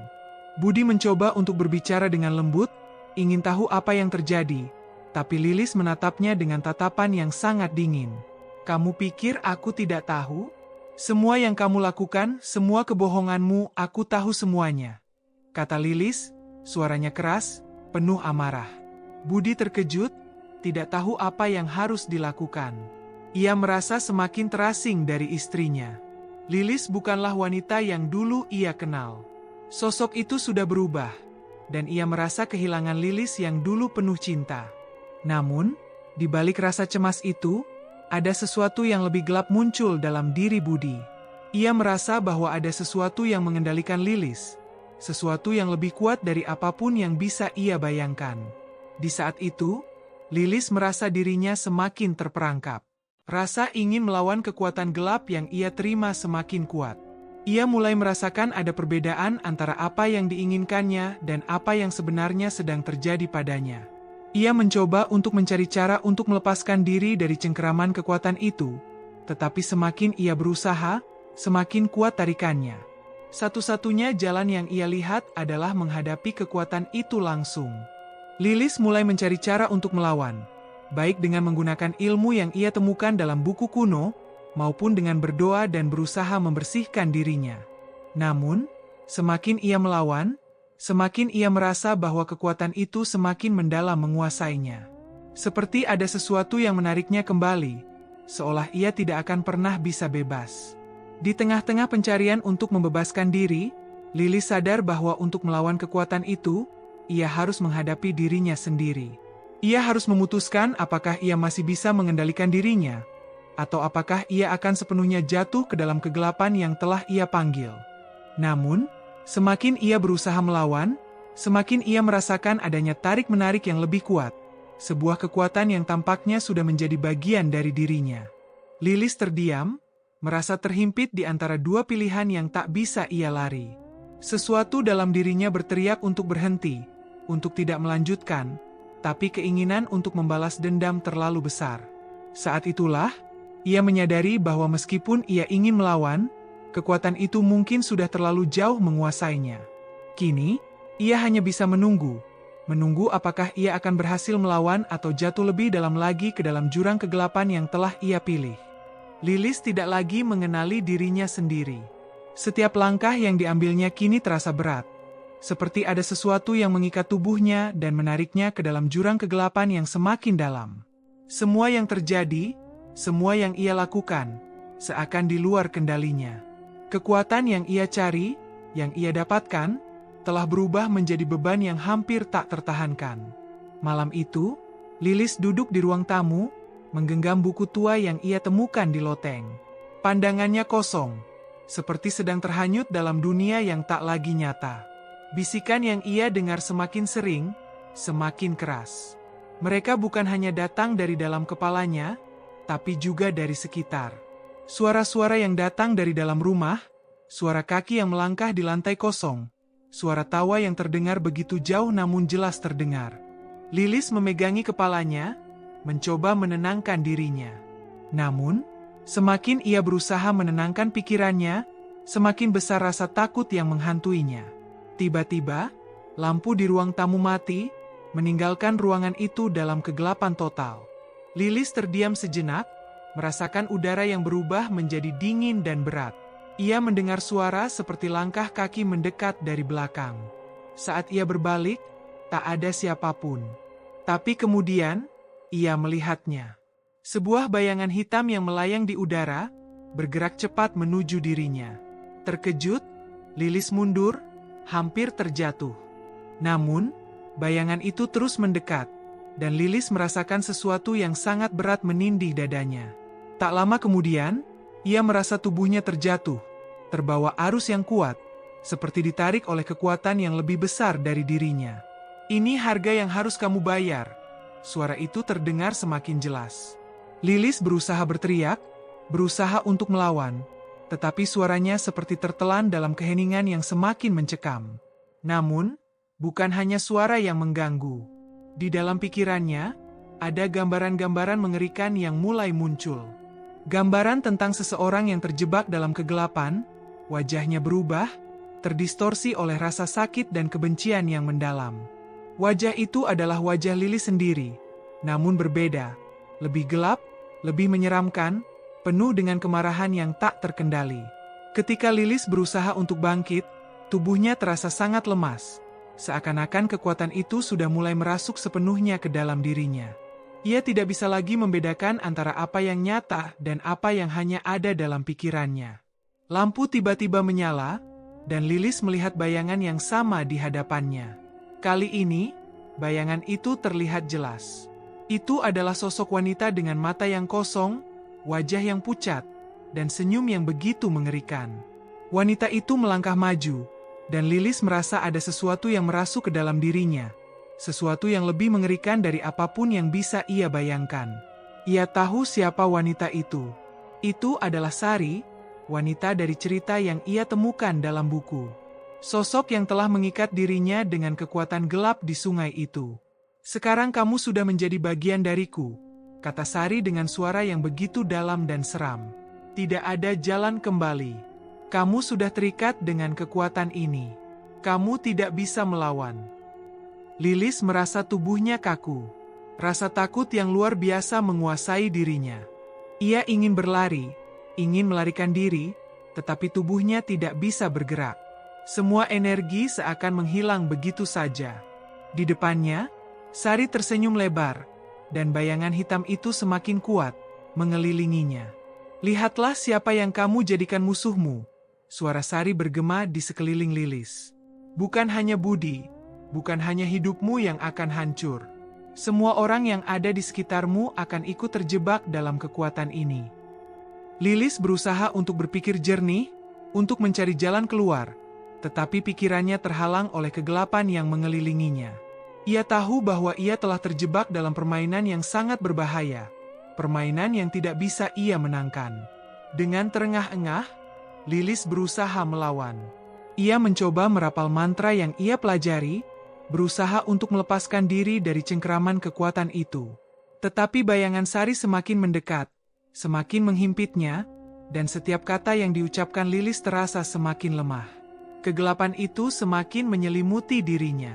Budi mencoba untuk berbicara dengan lembut, ingin tahu apa yang terjadi, tapi Lilis menatapnya dengan tatapan yang sangat dingin. "Kamu pikir aku tidak tahu? Semua yang kamu lakukan, semua kebohonganmu, aku tahu semuanya," kata Lilis, suaranya keras, penuh amarah. Budi terkejut, tidak tahu apa yang harus dilakukan. Ia merasa semakin terasing dari istrinya. Lilis bukanlah wanita yang dulu ia kenal. Sosok itu sudah berubah, dan ia merasa kehilangan Lilis yang dulu penuh cinta. Namun, di balik rasa cemas itu, ada sesuatu yang lebih gelap muncul dalam diri Budi. Ia merasa bahwa ada sesuatu yang mengendalikan Lilis, sesuatu yang lebih kuat dari apapun yang bisa ia bayangkan. Di saat itu, Lilis merasa dirinya semakin terperangkap. Rasa ingin melawan kekuatan gelap yang ia terima semakin kuat. Ia mulai merasakan ada perbedaan antara apa yang diinginkannya dan apa yang sebenarnya sedang terjadi padanya. Ia mencoba untuk mencari cara untuk melepaskan diri dari cengkeraman kekuatan itu, tetapi semakin ia berusaha, semakin kuat tarikannya. Satu-satunya jalan yang ia lihat adalah menghadapi kekuatan itu langsung. Lilis mulai mencari cara untuk melawan, baik dengan menggunakan ilmu yang ia temukan dalam buku kuno, maupun dengan berdoa dan berusaha membersihkan dirinya. Namun, semakin ia melawan, semakin ia merasa bahwa kekuatan itu semakin mendalam menguasainya. Seperti ada sesuatu yang menariknya kembali, seolah ia tidak akan pernah bisa bebas. Di tengah-tengah pencarian untuk membebaskan diri, Lilis sadar bahwa untuk melawan kekuatan itu, ia harus menghadapi dirinya sendiri. Ia harus memutuskan apakah ia masih bisa mengendalikan dirinya, atau apakah ia akan sepenuhnya jatuh ke dalam kegelapan yang telah ia panggil. Namun, semakin ia berusaha melawan, semakin ia merasakan adanya tarik-menarik yang lebih kuat. Sebuah kekuatan yang tampaknya sudah menjadi bagian dari dirinya. Lilis terdiam, merasa terhimpit di antara dua pilihan yang tak bisa ia lari. Sesuatu dalam dirinya berteriak untuk berhenti, untuk tidak melanjutkan, tapi keinginan untuk membalas dendam terlalu besar. Saat itulah, ia menyadari bahwa meskipun ia ingin melawan, kekuatan itu mungkin sudah terlalu jauh menguasainya. Kini, ia hanya bisa menunggu apakah ia akan berhasil melawan atau jatuh lebih dalam lagi ke dalam jurang kegelapan yang telah ia pilih. Lilis tidak lagi mengenali dirinya sendiri. Setiap langkah yang diambilnya kini terasa berat. Seperti ada sesuatu yang mengikat tubuhnya dan menariknya ke dalam jurang kegelapan yang semakin dalam. Semua yang terjadi, semua yang ia lakukan, seakan di luar kendalinya. Kekuatan yang ia cari, yang ia dapatkan, telah berubah menjadi beban yang hampir tak tertahankan. Malam itu, Lilis duduk di ruang tamu, menggenggam buku tua yang ia temukan di loteng. Pandangannya kosong, seperti sedang terhanyut dalam dunia yang tak lagi nyata. Bisikan yang ia dengar semakin sering, semakin keras. Mereka bukan hanya datang dari dalam kepalanya, tapi juga dari sekitar. Suara-suara yang datang dari dalam rumah, suara kaki yang melangkah di lantai kosong, suara tawa yang terdengar begitu jauh namun jelas terdengar. Lilis memegangi kepalanya, mencoba menenangkan dirinya. Namun, semakin ia berusaha menenangkan pikirannya, semakin besar rasa takut yang menghantuinya. Tiba-tiba, lampu di ruang tamu mati, meninggalkan ruangan itu dalam kegelapan total. Lilis terdiam sejenak, merasakan udara yang berubah menjadi dingin dan berat. Ia mendengar suara seperti langkah kaki mendekat dari belakang. Saat ia berbalik, tak ada siapapun. Tapi kemudian, ia melihatnya. Sebuah bayangan hitam yang melayang di udara, bergerak cepat menuju dirinya. Terkejut, Lilis mundur, hampir terjatuh. Namun, bayangan itu terus mendekat, dan Lilis merasakan sesuatu yang sangat berat menindih dadanya. Tak lama kemudian, ia merasa tubuhnya terjatuh, terbawa arus yang kuat, seperti ditarik oleh kekuatan yang lebih besar dari dirinya. "Ini harga yang harus kamu bayar." Suara itu terdengar semakin jelas. Lilis berusaha berteriak, berusaha untuk melawan, tetapi suaranya seperti tertelan dalam keheningan yang semakin mencekam. Namun, bukan hanya suara yang mengganggu. Di dalam pikirannya, ada gambaran-gambaran mengerikan yang mulai muncul. Gambaran tentang seseorang yang terjebak dalam kegelapan, wajahnya berubah, terdistorsi oleh rasa sakit dan kebencian yang mendalam. Wajah itu adalah wajah Lilis sendiri, namun berbeda, lebih gelap, lebih menyeramkan, penuh dengan kemarahan yang tak terkendali. Ketika Lilis berusaha untuk bangkit, tubuhnya terasa sangat lemas, seakan-akan kekuatan itu sudah mulai merasuk sepenuhnya ke dalam dirinya. Ia tidak bisa lagi membedakan antara apa yang nyata dan apa yang hanya ada dalam pikirannya. Lampu tiba-tiba menyala, dan Lilis melihat bayangan yang sama di hadapannya. Kali ini, bayangan itu terlihat jelas. Itu adalah sosok wanita dengan mata yang kosong, wajah yang pucat, dan senyum yang begitu mengerikan. Wanita itu melangkah maju, dan Lilis merasa ada sesuatu yang merasuk ke dalam dirinya. Sesuatu yang lebih mengerikan dari apapun yang bisa ia bayangkan. Ia tahu siapa wanita itu. Itu adalah Sari, wanita dari cerita yang ia temukan dalam buku. Sosok yang telah mengikat dirinya dengan kekuatan gelap di sungai itu. "Sekarang kamu sudah menjadi bagian dariku," kata Sari dengan suara yang begitu dalam dan seram. "Tidak ada jalan kembali. Kamu sudah terikat dengan kekuatan ini. Kamu tidak bisa melawan." Lilis merasa tubuhnya kaku. Rasa takut yang luar biasa menguasai dirinya. Ia ingin berlari, ingin melarikan diri, tetapi tubuhnya tidak bisa bergerak. Semua energi seakan menghilang begitu saja. Di depannya, Sari tersenyum lebar, dan bayangan hitam itu semakin kuat, mengelilinginya. "Lihatlah siapa yang kamu jadikan musuhmu," suara Sari bergema di sekeliling Lilis. "Bukan hanya budi, bukan hanya hidupmu yang akan hancur. Semua orang yang ada di sekitarmu akan ikut terjebak dalam kekuatan ini." Lilis berusaha untuk berpikir jernih, untuk mencari jalan keluar, tetapi pikirannya terhalang oleh kegelapan yang mengelilinginya. Ia tahu bahwa ia telah terjebak dalam permainan yang sangat berbahaya, permainan yang tidak bisa ia menangkan. Dengan terengah-engah, Lilis berusaha melawan. Ia mencoba merapal mantra yang ia pelajari, berusaha untuk melepaskan diri dari cengkeraman kekuatan itu. Tetapi bayangan Sari semakin mendekat, semakin menghimpitnya, dan setiap kata yang diucapkan Lilis terasa semakin lemah. Kegelapan itu semakin menyelimuti dirinya.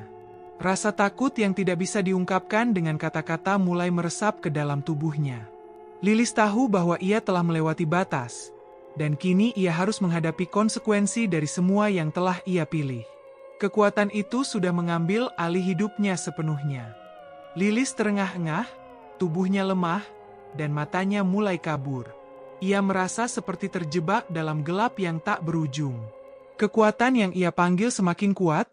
Rasa takut yang tidak bisa diungkapkan dengan kata-kata mulai meresap ke dalam tubuhnya. Lilis tahu bahwa ia telah melewati batas, dan kini ia harus menghadapi konsekuensi dari semua yang telah ia pilih. Kekuatan itu sudah mengambil alih hidupnya sepenuhnya. Lilis terengah-engah, tubuhnya lemah, dan matanya mulai kabur. Ia merasa seperti terjebak dalam gelap yang tak berujung. Kekuatan yang ia panggil semakin kuat,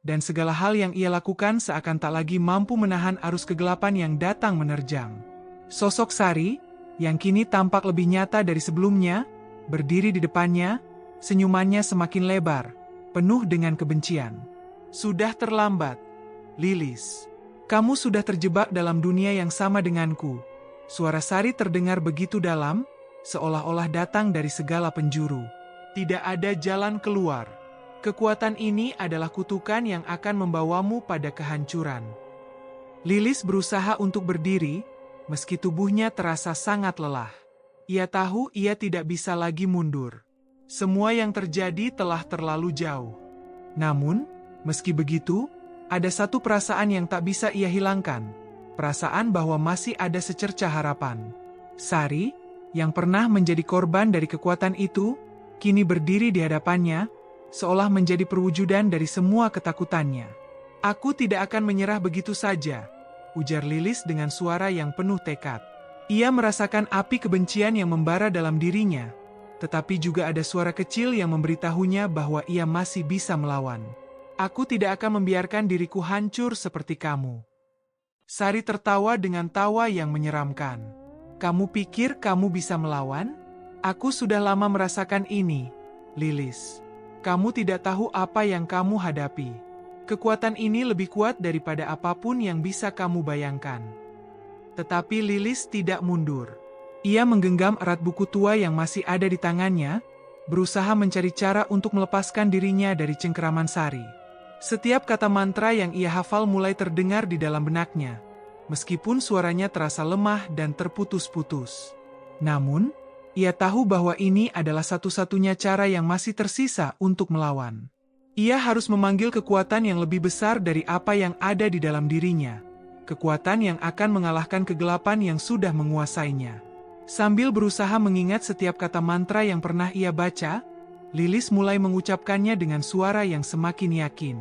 dan segala hal yang ia lakukan seakan tak lagi mampu menahan arus kegelapan yang datang menerjang. Sosok Sari, yang kini tampak lebih nyata dari sebelumnya, berdiri di depannya, senyumannya semakin lebar, penuh dengan kebencian. "Sudah terlambat, Lilis. Kamu sudah terjebak dalam dunia yang sama denganku." Suara Sari terdengar begitu dalam, seolah-olah datang dari segala penjuru. "Tidak ada jalan keluar. Kekuatan ini adalah kutukan yang akan membawamu pada kehancuran." Lilis berusaha untuk berdiri, meski tubuhnya terasa sangat lelah. Ia tahu ia tidak bisa lagi mundur. Semua yang terjadi telah terlalu jauh. Namun, meski begitu, ada satu perasaan yang tak bisa ia hilangkan. Perasaan bahwa masih ada secercah harapan. Sari, yang pernah menjadi korban dari kekuatan itu, kini berdiri di hadapannya, seolah menjadi perwujudan dari semua ketakutannya. "Aku tidak akan menyerah begitu saja," ujar Lilis dengan suara yang penuh tekad. Ia merasakan api kebencian yang membara dalam dirinya, tetapi juga ada suara kecil yang memberitahunya bahwa ia masih bisa melawan. "Aku tidak akan membiarkan diriku hancur seperti kamu." Sari tertawa dengan tawa yang menyeramkan. "Kamu pikir kamu bisa melawan? Aku sudah lama merasakan ini, Lilis. Kamu tidak tahu apa yang kamu hadapi. Kekuatan ini lebih kuat daripada apapun yang bisa kamu bayangkan." Tetapi Lilis tidak mundur. Ia menggenggam erat buku tua yang masih ada di tangannya, berusaha mencari cara untuk melepaskan dirinya dari cengkeraman Sari. Setiap kata mantra yang ia hafal mulai terdengar di dalam benaknya, meskipun suaranya terasa lemah dan terputus-putus. Namun, ia tahu bahwa ini adalah satu-satunya cara yang masih tersisa untuk melawan. Ia harus memanggil kekuatan yang lebih besar dari apa yang ada di dalam dirinya. Kekuatan yang akan mengalahkan kegelapan yang sudah menguasainya. Sambil berusaha mengingat setiap kata mantra yang pernah ia baca, Lilis mulai mengucapkannya dengan suara yang semakin yakin.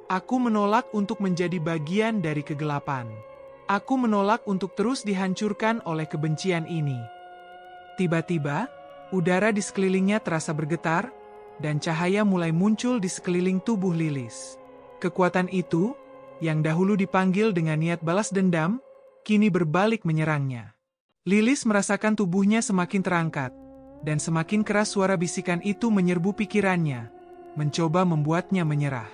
Aku menolak untuk menjadi bagian dari kegelapan. Aku menolak untuk terus dihancurkan oleh kebencian ini. Tiba-tiba, udara di sekelilingnya terasa bergetar, dan cahaya mulai muncul di sekeliling tubuh Lilis. Kekuatan itu, yang dahulu dipanggil dengan niat balas dendam, kini berbalik menyerangnya. Lilis merasakan tubuhnya semakin terangkat, dan semakin keras suara bisikan itu menyerbu pikirannya, mencoba membuatnya menyerah.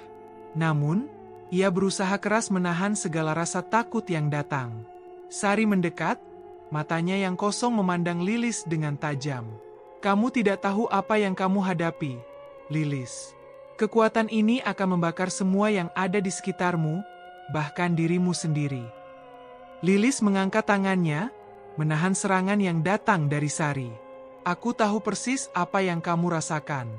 Namun, ia berusaha keras menahan segala rasa takut yang datang. Sari mendekat, matanya yang kosong memandang Lilis dengan tajam. Kamu tidak tahu apa yang kamu hadapi, Lilis. Kekuatan ini akan membakar semua yang ada di sekitarmu, bahkan dirimu sendiri. Lilis mengangkat tangannya, menahan serangan yang datang dari Sari. Aku tahu persis apa yang kamu rasakan.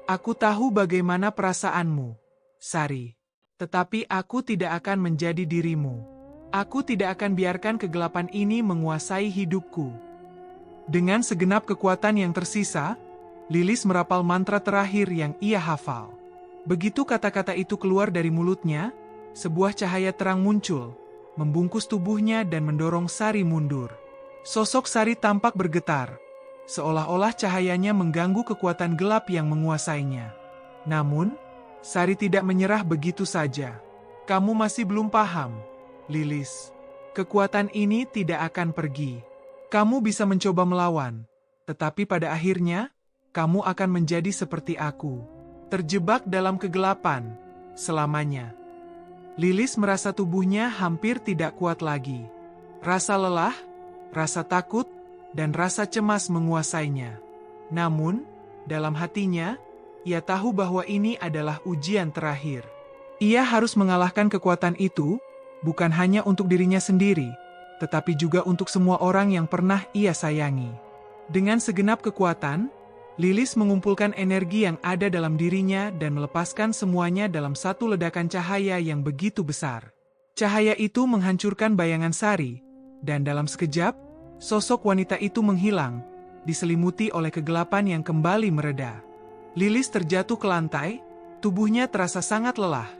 Aku tahu bagaimana perasaanmu, Sari. Tetapi aku tidak akan menjadi dirimu. Aku tidak akan biarkan kegelapan ini menguasai hidupku. Dengan segenap kekuatan yang tersisa, Lilis merapal mantra terakhir yang ia hafal. Begitu kata-kata itu keluar dari mulutnya, sebuah cahaya terang muncul, membungkus tubuhnya dan mendorong Sari mundur. Sosok Sari tampak bergetar, seolah-olah cahayanya mengganggu kekuatan gelap yang menguasainya. Namun, Sari tidak menyerah begitu saja. Kamu masih belum paham, Lilis. Kekuatan ini tidak akan pergi. Kamu bisa mencoba melawan, tetapi pada akhirnya, kamu akan menjadi seperti aku. Terjebak dalam kegelapan, selamanya. Lilis merasa tubuhnya hampir tidak kuat lagi. Rasa lelah, rasa takut, dan rasa cemas menguasainya. Namun, dalam hatinya, ia tahu bahwa ini adalah ujian terakhir. Ia harus mengalahkan kekuatan itu, bukan hanya untuk dirinya sendiri, tetapi juga untuk semua orang yang pernah ia sayangi. Dengan segenap kekuatan, Lilis mengumpulkan energi yang ada dalam dirinya dan melepaskan semuanya dalam satu ledakan cahaya yang begitu besar. Cahaya itu menghancurkan bayangan Sari, dan dalam sekejap, sosok wanita itu menghilang, diselimuti oleh kegelapan yang kembali mereda. Lilis terjatuh ke lantai, tubuhnya terasa sangat lelah.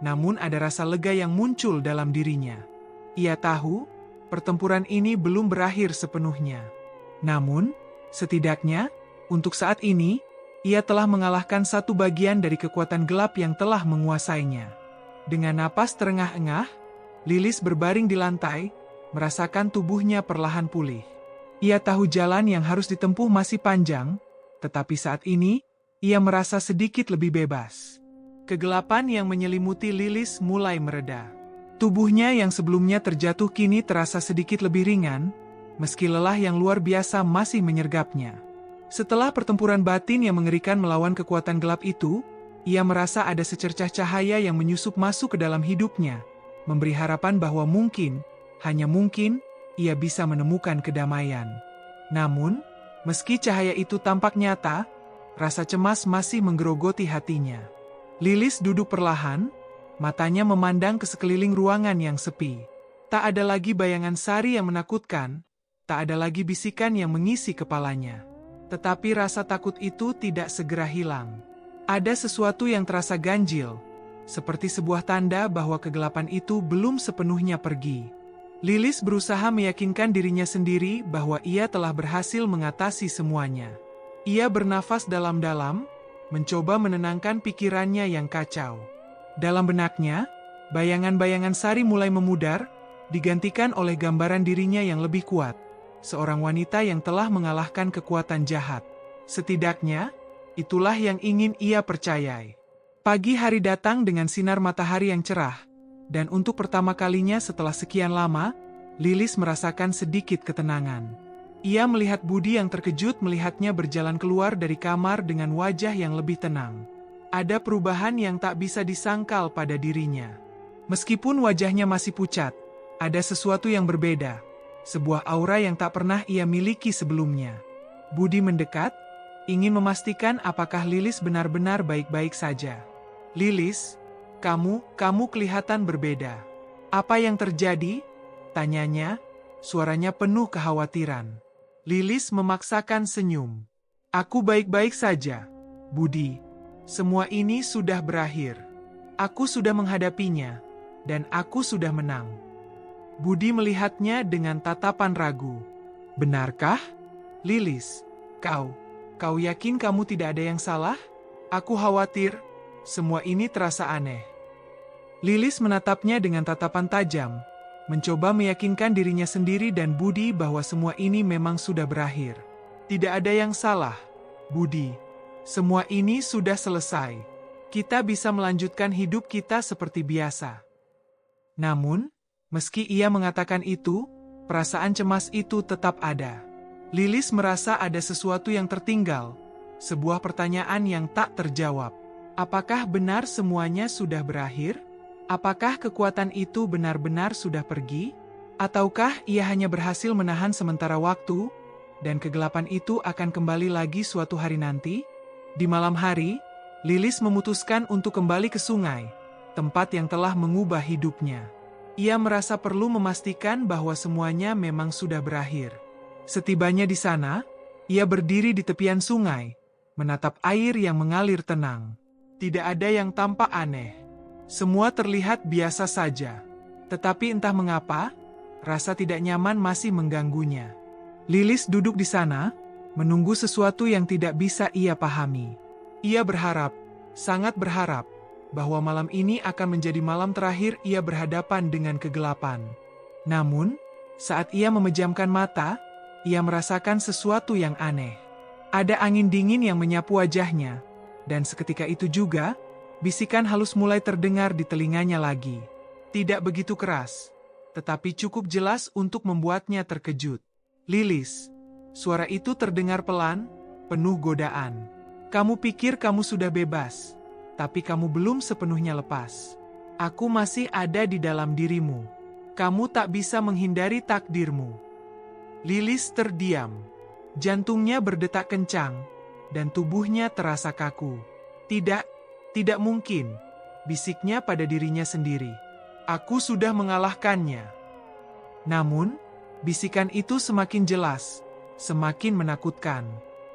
Namun ada rasa lega yang muncul dalam dirinya. Ia tahu, pertempuran ini belum berakhir sepenuhnya. Namun, setidaknya, untuk saat ini, ia telah mengalahkan satu bagian dari kekuatan gelap yang telah menguasainya. Dengan napas terengah-engah, Lilis berbaring di lantai, merasakan tubuhnya perlahan pulih. Ia tahu jalan yang harus ditempuh masih panjang, tetapi saat ini, ia merasa sedikit lebih bebas. Kegelapan yang menyelimuti Lilis mulai mereda. Tubuhnya yang sebelumnya terjatuh kini terasa sedikit lebih ringan, meski lelah yang luar biasa masih menyergapnya. Setelah pertempuran batin yang mengerikan melawan kekuatan gelap itu, ia merasa ada secercah cahaya yang menyusup masuk ke dalam hidupnya, memberi harapan bahwa mungkin, hanya mungkin, ia bisa menemukan kedamaian. Namun, meski cahaya itu tampak nyata, rasa cemas masih menggerogoti hatinya. Lilis duduk perlahan, matanya memandang ke sekeliling ruangan yang sepi. Tak ada lagi bayangan Sari yang menakutkan, tak ada lagi bisikan yang mengisi kepalanya. Tetapi rasa takut itu tidak segera hilang. Ada sesuatu yang terasa ganjil, seperti sebuah tanda bahwa kegelapan itu belum sepenuhnya pergi. Lilis berusaha meyakinkan dirinya sendiri bahwa ia telah berhasil mengatasi semuanya. Ia bernafas dalam-dalam, mencoba menenangkan pikirannya yang kacau. Dalam benaknya, bayangan-bayangan Sari mulai memudar, digantikan oleh gambaran dirinya yang lebih kuat. Seorang wanita yang telah mengalahkan kekuatan jahat. Setidaknya, itulah yang ingin ia percayai. Pagi hari datang dengan sinar matahari yang cerah, dan untuk pertama kalinya setelah sekian lama, Lilis merasakan sedikit ketenangan. Ia melihat Budi yang terkejut melihatnya berjalan keluar dari kamar dengan wajah yang lebih tenang. Ada perubahan yang tak bisa disangkal pada dirinya. Meskipun wajahnya masih pucat, Ada sesuatu yang berbeda, sebuah aura yang tak pernah ia miliki sebelumnya. Budi mendekat, ingin memastikan apakah Lilis benar-benar baik-baik saja. Lilis, kamu kelihatan berbeda. Apa yang terjadi? Tanyanya, suaranya penuh kekhawatiran. Lilis memaksakan senyum. Aku baik-baik saja, Budi. Semua ini sudah berakhir. Aku sudah menghadapinya, dan aku sudah menang. Budi melihatnya dengan tatapan ragu. Benarkah? Lilis, kau yakin kamu tidak ada yang salah? Aku khawatir, semua ini terasa aneh. Lilis menatapnya dengan tatapan tajam, mencoba meyakinkan dirinya sendiri dan Budi bahwa semua ini memang sudah berakhir. Tidak ada yang salah, Budi. Semua ini sudah selesai. Kita bisa melanjutkan hidup kita seperti biasa. Namun, meski ia mengatakan itu, perasaan cemas itu tetap ada. Lilis merasa ada sesuatu yang tertinggal, sebuah pertanyaan yang tak terjawab. Apakah benar semuanya sudah berakhir? Apakah kekuatan itu benar-benar sudah pergi? Ataukah ia hanya berhasil menahan sementara waktu, dan kegelapan itu akan kembali lagi suatu hari nanti? Di malam hari, Lilis memutuskan untuk kembali ke sungai, tempat yang telah mengubah hidupnya. Ia merasa perlu memastikan bahwa semuanya memang sudah berakhir. Setibanya di sana, ia berdiri di tepian sungai, menatap air yang mengalir tenang. Tidak ada yang tampak aneh. Semua terlihat biasa saja. Tetapi entah mengapa, rasa tidak nyaman masih mengganggunya. Lilis duduk di sana, menunggu sesuatu yang tidak bisa ia pahami. Ia berharap, sangat berharap, bahwa malam ini akan menjadi malam terakhir ia berhadapan dengan kegelapan. Namun, saat ia memejamkan mata, ia merasakan sesuatu yang aneh. Ada angin dingin yang menyapu wajahnya, dan seketika itu juga, bisikan halus mulai terdengar di telinganya lagi. Tidak begitu keras, tetapi cukup jelas untuk membuatnya terkejut. Lilis, suara itu terdengar pelan, penuh godaan. Kamu pikir kamu sudah bebas, tapi kamu belum sepenuhnya lepas. Aku masih ada di dalam dirimu. Kamu tak bisa menghindari takdirmu. Lilis terdiam. Jantungnya berdetak kencang, dan tubuhnya terasa kaku. Tidak mungkin, bisiknya pada dirinya sendiri. Aku sudah mengalahkannya. Namun, bisikan itu semakin jelas, semakin menakutkan.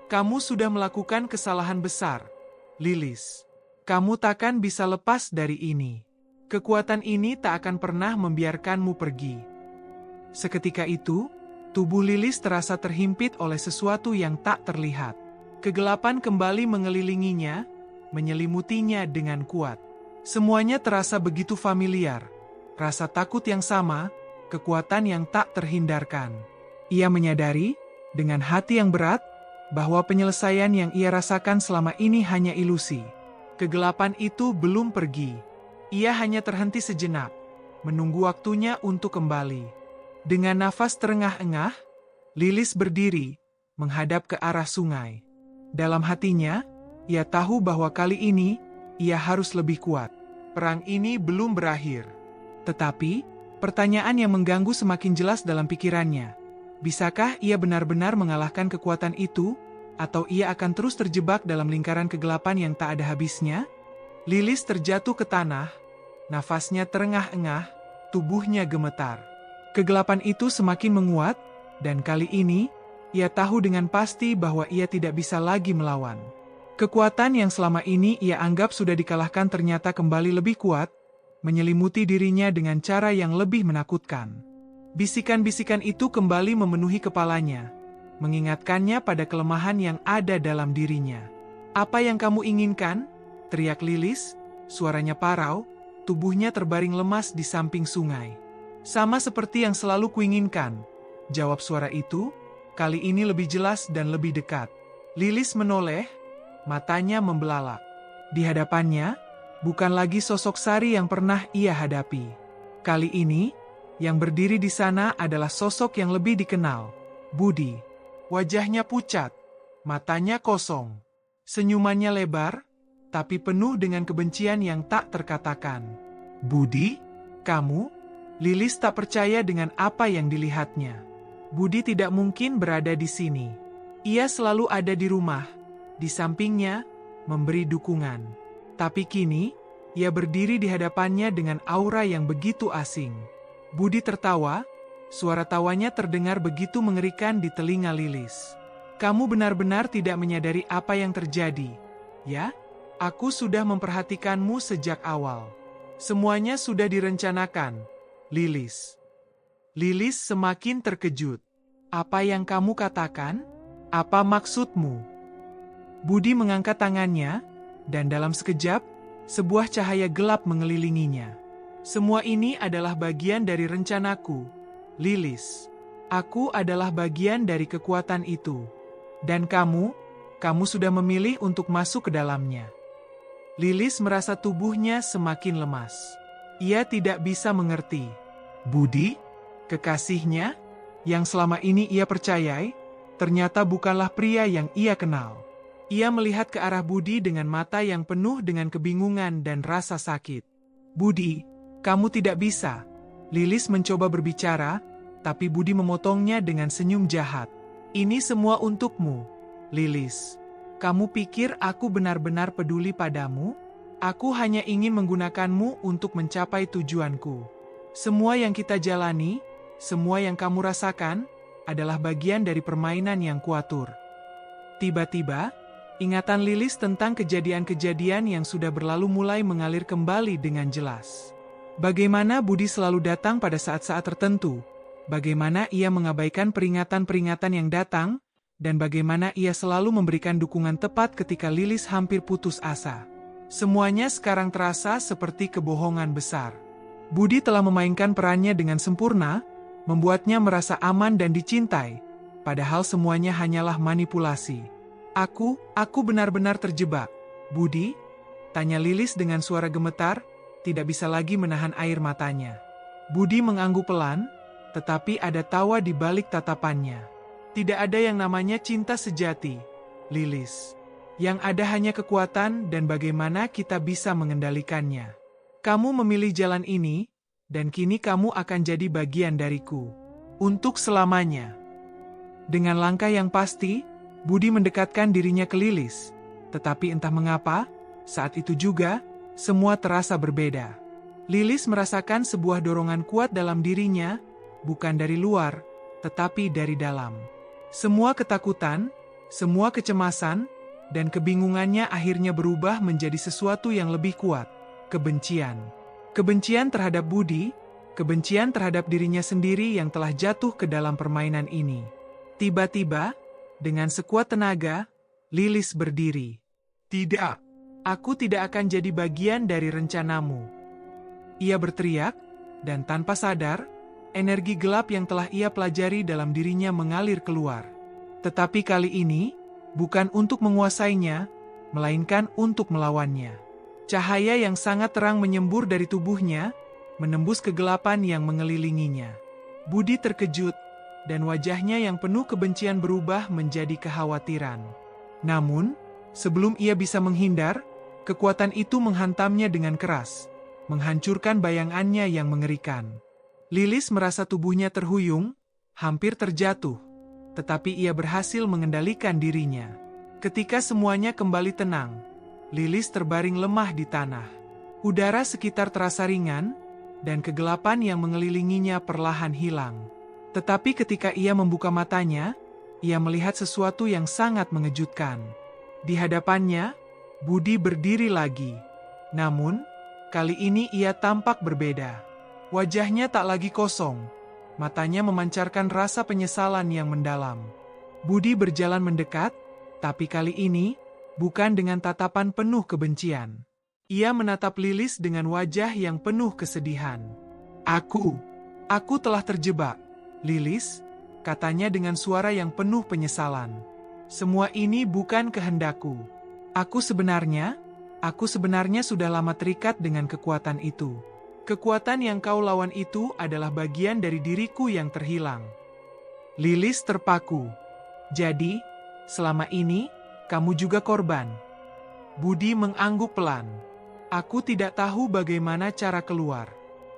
Kamu sudah melakukan kesalahan besar, Lilis. Kamu takkan bisa lepas dari ini. Kekuatan ini tak akan pernah membiarkanmu pergi. Seketika itu, tubuh Lilis terasa terhimpit oleh sesuatu yang tak terlihat. Kegelapan kembali mengelilinginya, menyelimutinya dengan kuat. Semuanya terasa begitu familiar. Rasa takut yang sama, kekuatan yang tak terhindarkan. Ia menyadari, dengan hati yang berat, bahwa penyelesaian yang ia rasakan selama ini hanya ilusi. Kegelapan itu belum pergi. Ia hanya terhenti sejenak, menunggu waktunya untuk kembali. Dengan nafas terengah-engah, Lilis berdiri, menghadap ke arah sungai. Dalam hatinya, ia tahu bahwa kali ini, ia harus lebih kuat. Perang ini belum berakhir. Tetapi, pertanyaan yang mengganggu semakin jelas dalam pikirannya. Bisakah ia benar-benar mengalahkan kekuatan itu? Atau ia akan terus terjebak dalam lingkaran kegelapan yang tak ada habisnya? Lilis terjatuh ke tanah, nafasnya terengah-engah, tubuhnya gemetar. Kegelapan itu semakin menguat, dan kali ini, ia tahu dengan pasti bahwa ia tidak bisa lagi melawan. Kekuatan yang selama ini ia anggap sudah dikalahkan ternyata kembali lebih kuat, menyelimuti dirinya dengan cara yang lebih menakutkan. Bisikan-bisikan itu kembali memenuhi kepalanya, mengingatkannya pada kelemahan yang ada dalam dirinya. "Apa yang kamu inginkan?" teriak Lilis, suaranya parau, tubuhnya terbaring lemas di samping sungai. "Sama seperti yang selalu kuinginkan," jawab suara itu, kali ini lebih jelas dan lebih dekat. Lilis menoleh, matanya membelalak. Di hadapannya, bukan lagi sosok Sari yang pernah ia hadapi. Kali ini, yang berdiri di sana adalah sosok yang lebih dikenal, Budi. Wajahnya pucat, matanya kosong, senyumannya lebar, tapi penuh dengan kebencian yang tak terkatakan. "Budi, kamu Lilis tak percaya dengan apa yang dilihatnya. Budi tidak mungkin berada di sini. Ia selalu ada di rumah, di sampingnya, memberi dukungan. Tapi kini, ia berdiri di hadapannya dengan aura yang begitu asing. Budi tertawa, suara tawanya terdengar begitu mengerikan di telinga Lilis. Kamu benar-benar tidak menyadari apa yang terjadi, ya? Aku sudah memperhatikanmu sejak awal. Semuanya sudah direncanakan, Lilis. Lilis semakin terkejut. Apa yang kamu katakan? Apa maksudmu? Budi mengangkat tangannya, dan dalam sekejap, sebuah cahaya gelap mengelilinginya. Semua ini adalah bagian dari rencanaku, Lilis. Aku adalah bagian dari kekuatan itu. Dan kamu sudah memilih untuk masuk ke dalamnya. Lilis merasa tubuhnya semakin lemas. Ia tidak bisa mengerti. Budi, kekasihnya, yang selama ini ia percayai, ternyata bukanlah pria yang ia kenal. Ia melihat ke arah Budi dengan mata yang penuh dengan kebingungan dan rasa sakit. Budi, kamu tidak bisa. Lilis mencoba berbicara, tapi Budi memotongnya dengan senyum jahat. Ini semua untukmu, Lilis. Kamu pikir aku benar-benar peduli padamu? Aku hanya ingin menggunakanmu untuk mencapai tujuanku. Semua yang kita jalani, semua yang kamu rasakan, adalah bagian dari permainan yang kuatur. Tiba-tiba, ingatan Lilis tentang kejadian-kejadian yang sudah berlalu mulai mengalir kembali dengan jelas. Bagaimana Budi selalu datang pada saat-saat tertentu, bagaimana ia mengabaikan peringatan-peringatan yang datang, dan bagaimana ia selalu memberikan dukungan tepat ketika Lilis hampir putus asa. Semuanya sekarang terasa seperti kebohongan besar. Budi telah memainkan perannya dengan sempurna, membuatnya merasa aman dan dicintai, padahal semuanya hanyalah manipulasi. Aku benar-benar terjebak. Budi? Tanya Lilis dengan suara gemetar, tidak bisa lagi menahan air matanya. Budi mengangguk pelan, tetapi ada tawa di balik tatapannya. Tidak ada yang namanya cinta sejati, Lilis. Yang ada hanya kekuatan dan bagaimana kita bisa mengendalikannya. Kamu memilih jalan ini, dan kini kamu akan jadi bagian dariku. Untuk selamanya. Dengan langkah yang pasti, Budi mendekatkan dirinya ke Lilis. Tetapi entah mengapa, saat itu juga, semua terasa berbeda. Lilis merasakan sebuah dorongan kuat dalam dirinya, bukan dari luar, tetapi dari dalam. Semua ketakutan, semua kecemasan, dan kebingungannya akhirnya berubah menjadi sesuatu yang lebih kuat. Kebencian. Kebencian terhadap Budi, kebencian terhadap dirinya sendiri yang telah jatuh ke dalam permainan ini. Tiba-tiba, dengan sekuat tenaga, Lilis berdiri. Tidak, aku tidak akan jadi bagian dari rencanamu. Ia berteriak, dan tanpa sadar, energi gelap yang telah ia pelajari dalam dirinya mengalir keluar. Tetapi kali ini, bukan untuk menguasainya, melainkan untuk melawannya. Cahaya yang sangat terang menyembur dari tubuhnya, menembus kegelapan yang mengelilinginya. Budi terkejut, dan wajahnya yang penuh kebencian berubah menjadi kekhawatiran. Namun, sebelum ia bisa menghindar, kekuatan itu menghantamnya dengan keras, menghancurkan bayangannya yang mengerikan. Lilis merasa tubuhnya terhuyung, hampir terjatuh, tetapi ia berhasil mengendalikan dirinya. Ketika semuanya kembali tenang, Lilis terbaring lemah di tanah. Udara sekitar terasa ringan, dan kegelapan yang mengelilinginya perlahan hilang. Tetapi ketika ia membuka matanya, ia melihat sesuatu yang sangat mengejutkan. Di hadapannya, Budi berdiri lagi. Namun, kali ini ia tampak berbeda. Wajahnya tak lagi kosong. Matanya memancarkan rasa penyesalan yang mendalam. Budi berjalan mendekat, tapi kali ini, bukan dengan tatapan penuh kebencian. Ia menatap Lilis dengan wajah yang penuh kesedihan. Aku telah terjebak, Lilis, katanya dengan suara yang penuh penyesalan. Semua ini bukan kehendakku. Aku sebenarnya sudah lama terikat dengan kekuatan itu. Kekuatan yang kau lawan itu adalah bagian dari diriku yang terhilang. Lilis terpaku. Jadi, selama ini, kamu juga korban. Budi mengangguk pelan. Aku tidak tahu bagaimana cara keluar.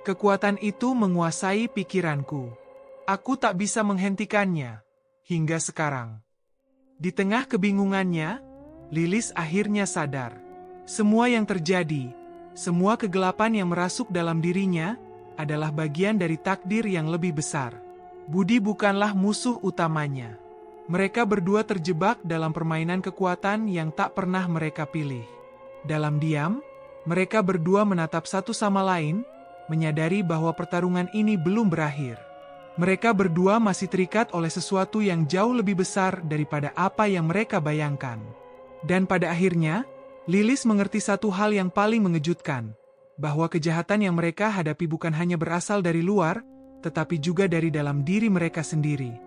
Kekuatan itu menguasai pikiranku. Aku tak bisa menghentikannya. Hingga sekarang. Di tengah kebingungannya, Lilis akhirnya sadar. Semua yang terjadi, semua kegelapan yang merasuk dalam dirinya, adalah bagian dari takdir yang lebih besar. Budi bukanlah musuh utamanya. Mereka berdua terjebak dalam permainan kekuatan yang tak pernah mereka pilih. Dalam diam, mereka berdua menatap satu sama lain, menyadari bahwa pertarungan ini belum berakhir. Mereka berdua masih terikat oleh sesuatu yang jauh lebih besar daripada apa yang mereka bayangkan. Dan pada akhirnya, Lilis mengerti satu hal yang paling mengejutkan, bahwa kejahatan yang mereka hadapi bukan hanya berasal dari luar, tetapi juga dari dalam diri mereka sendiri.